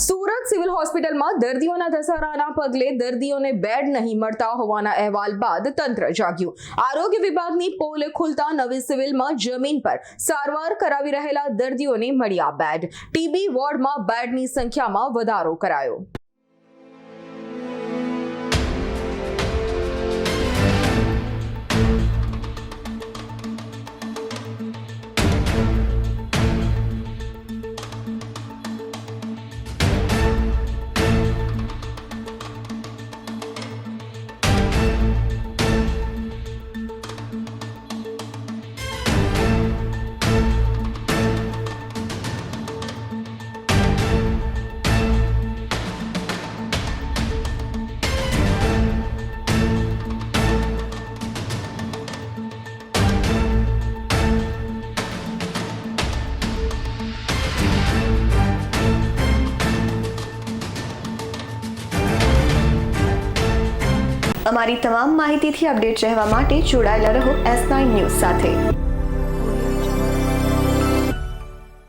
Surat civil હોસ્પિટલમાં દર્દીઓના ધસારાના પગલે દર્દીઓને બેડ નહીં મળતા હોવાના અહેવાલ બાદ તંત્ર જાગ્યું। આરોગ્ય વિભાગની પોલ ખુલતા નવી સિવિલમાં જમીન પર સારવાર કરાવી રહેલા દર્દીઓને મળ્યા બેડ। ટીબી વોર્ડમાં બેડની સંખ્યામાં વધારો કરાયો। અમારી તમામ માહિતીથી અપડેટ રહેવા માટે જોડાયેલા રહો S9 ન્યૂઝ સાથે।